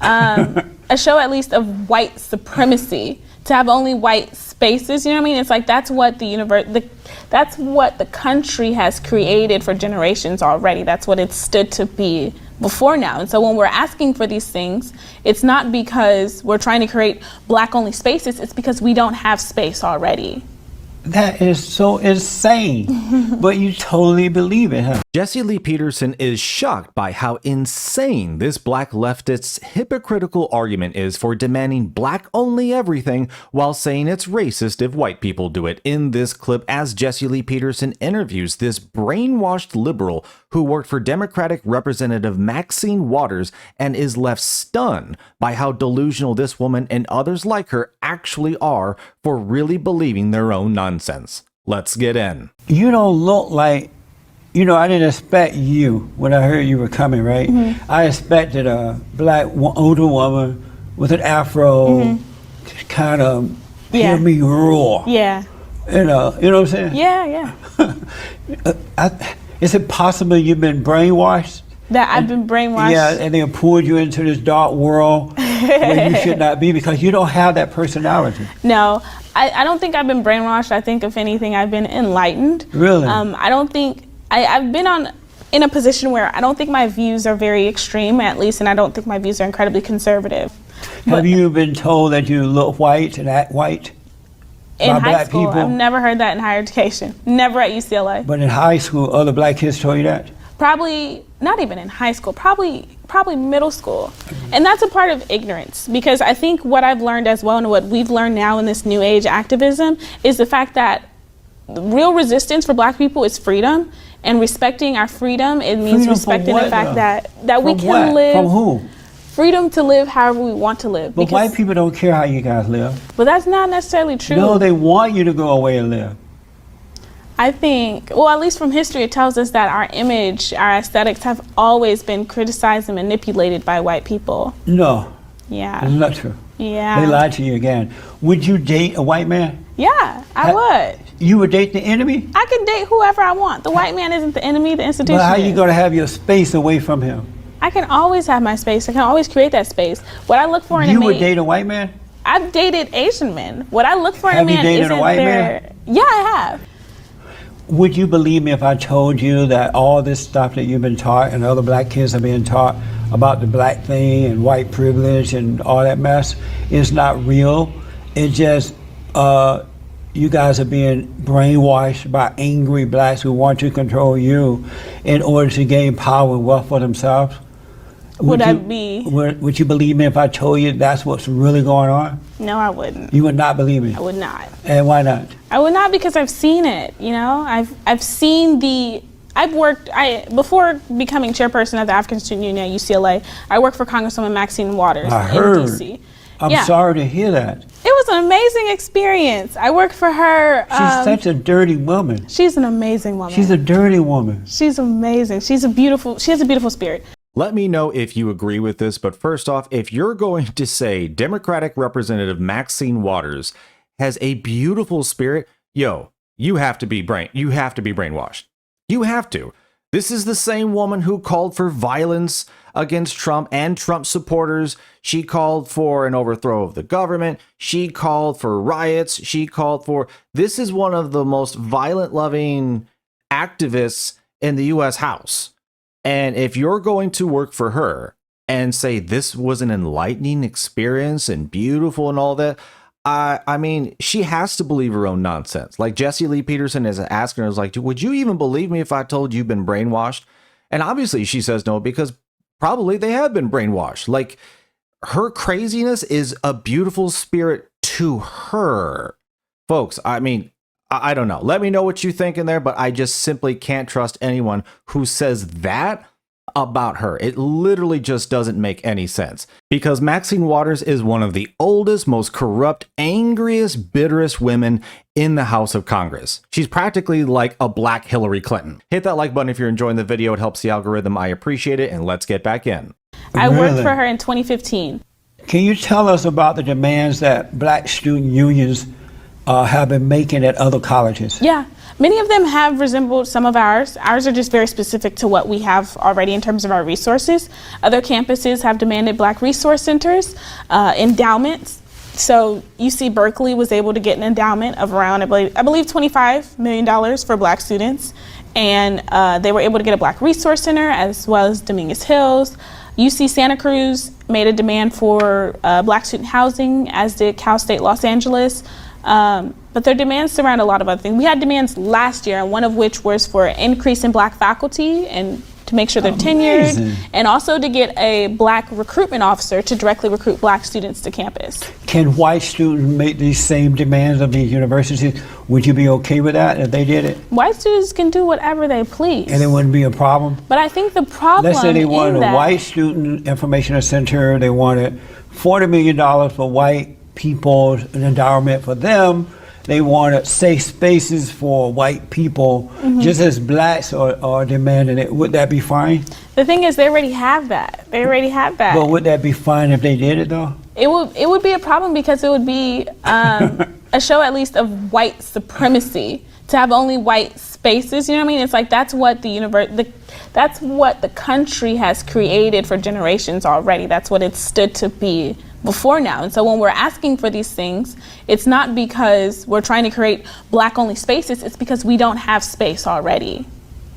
a show at least of white supremacy, to have only white spaces, you know what I mean? It's like that's what that's what the country has created for generations already. That's what it stood to be before now. And so when we're asking for these things, it's not because we're trying to create black only spaces, it's because we don't have space already. That is so insane, but you totally believe it, huh? Jesse Lee Peterson is shocked by how insane this black leftist's hypocritical argument is for demanding black-only everything while saying it's racist if white people do it. In this clip, as Jesse Lee Peterson interviews this brainwashed liberal who worked for Democratic Representative Maxine Waters and is left stunned by how delusional this woman and others like her actually are for really believing their own nonsense. Let's get in. You don't look like, you know, I didn't expect you when I heard you were coming, right? Mm-hmm. I expected a black older woman with an afro to kind of hear me roar. Yeah. You know what I'm saying? Yeah. Is it possible you've been brainwashed? That I've been brainwashed? Yeah, and they pulled you into this dark world where you should not be because you don't have that personality. No, I don't think I've been brainwashed. I think, if anything, I've been enlightened. Really? I don't think, I've been in a position where I don't think my views are very extreme, at least, and I don't think my views are incredibly conservative. Have you been told that you look white and act white? In high school, I've never heard that in higher education. Never at UCLA. But in high school, other black kids told you that? Probably not even in high school, probably middle school. And that's a part of ignorance, because I think what I've learned as well, and what we've learned now in this new age activism, is the fact that the real resistance for black people is freedom, and respecting our freedom. It means respecting the fact that we can live. From who? Freedom to live however we want to live. But white people don't care how you guys live. But that's not necessarily true. No, they want you to go away and live. I think, well, at least from history, it tells us that our image, our aesthetics have always been criticized and manipulated by white people. No. Yeah. It's not true. Yeah. They lied to you again. Would you date a white man? Yeah, I would. You would date the enemy? I could date whoever I want. The white man isn't the enemy, the institution is. But how are you going to have your space away from him? I can always have my space. I can always create that space. What I look for in a mate... You would date a white man? I've dated Asian men. What I look for in a man isn't Have you dated a white man? Yeah, I have. Would you believe me if I told you that all this stuff that you've been taught and other black kids are being taught about the black thing and white privilege and all that mess is not real? It's just you guys are being brainwashed by angry blacks who want to control you in order to gain power and wealth for themselves? Would you believe me if I told you that's what's really going on? No, I wouldn't. You would not believe me? I would not. And why not? I would not, because I've seen it, you know? I've seen before becoming chairperson of the African Student Union at UCLA, I worked for Congresswoman Maxine Waters in DC. I'm sorry to hear that. It was an amazing experience. I worked for her. She's such a dirty woman. She's an amazing woman. She's a dirty woman. She's amazing. She has a beautiful spirit. Let me know if you agree with this, but first off, if you're going to say Democratic Representative Maxine Waters has a beautiful spirit, you have to be brainwashed. You have to. This is the same woman who called for violence against Trump and Trump supporters. She called for an overthrow of the government. She called for riots. This is one of the most violent-loving activists in the U.S. House. And if you're going to work for her and say this was an enlightening experience and beautiful and all that, I mean, she has to believe her own nonsense. Like Jesse Lee Peterson is asking her, like, would you even believe me if I told you've been brainwashed? And obviously she says no, because probably they have been brainwashed. Like, her craziness is a beautiful spirit to her. Folks, I mean, I don't know. Let me know what you think in there, but I just simply can't trust anyone who says that about her. It literally just doesn't make any sense, because Maxine Waters is one of the oldest, most corrupt, angriest, bitterest women in the House of Congress. She's practically like a black Hillary Clinton. Hit that like button if you're enjoying the video. It helps the algorithm. I appreciate it. And let's get back in. I worked for her in 2015. Can you tell us about the demands that black student unions have been making at other colleges? Yeah, Many of them have resembled some of ours. Ours are just very specific to what we have already in terms of our resources. Other campuses have demanded Black resource centers, endowments. So UC Berkeley was able to get an endowment of around, I believe $25 million for Black students. And they were able to get a Black resource center as well as Dominguez Hills. UC Santa Cruz made a demand for Black student housing, as did Cal State Los Angeles. But their demands surround a lot of other things. We had demands last year, and one of which was for an increase in Black faculty and to make sure they're tenured, and also to get a Black recruitment officer to directly recruit Black students to campus. Can white students make these same demands of these universities? Would you be okay with that if they did it? White students can do whatever they please. And it wouldn't be a problem? But I think the problem Let's say they wanted in a white student information center, they wanted $40 million for white people, an endowment for them. They wanted safe spaces for white people, just as Blacks are demanding it. Would that be fine? The thing is, they already have that. They already have that. But would that be fine if they did it, though? It would be a problem because it would be a show at least of white supremacy to have only white spaces. You know what I mean? It's like that's what that's what the country has created for generations already. That's what it stood to be before now. And so when we're asking for these things, it's not because we're trying to create Black only spaces, it's because we don't have space already.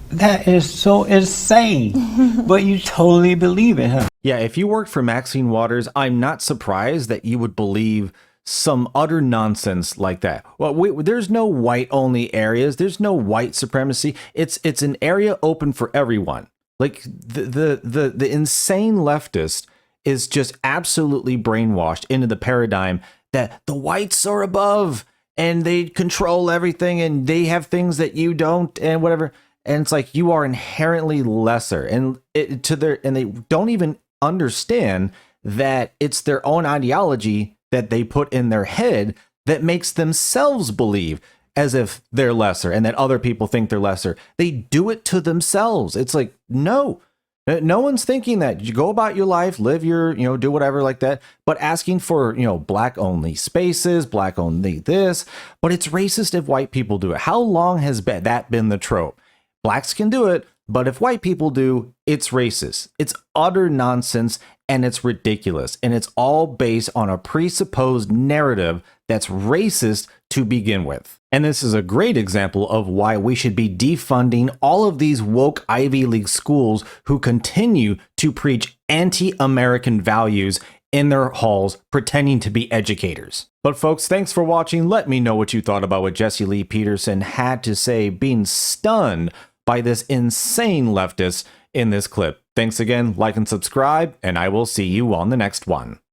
That is so insane. But you totally believe it, huh? Yeah, if you worked for Maxine Waters, I'm not surprised that you would believe some utter nonsense like that. Well, there's no white only areas. There's no white supremacy. It's an area open for everyone. Like the insane leftist is just absolutely brainwashed into the paradigm that the whites are above and they control everything and they have things that you don't and whatever. And it's like you are inherently lesser, and they don't even understand that it's their own ideology that they put in their head that makes themselves believe as if they're lesser and that other people think they're lesser. They do it to themselves. It's like, no one's thinking that. You go about your life, live your, do whatever like that, but asking for, Black only spaces, Black only this, but it's racist if white people do it. How long has that been the trope? Blacks can do it, but if white people do, it's racist. It's utter nonsense, and it's ridiculous. And it's all based on a presupposed narrative that's racist to begin with. And this is a great example of why we should be defunding all of these woke Ivy League schools who continue to preach anti-American values in their halls pretending to be educators. But folks, thanks for watching. Let me know what you thought about what Jesse Lee Peterson had to say, being stunned by this insane leftist in this clip. Thanks again, like and subscribe, and I will see you on the next one.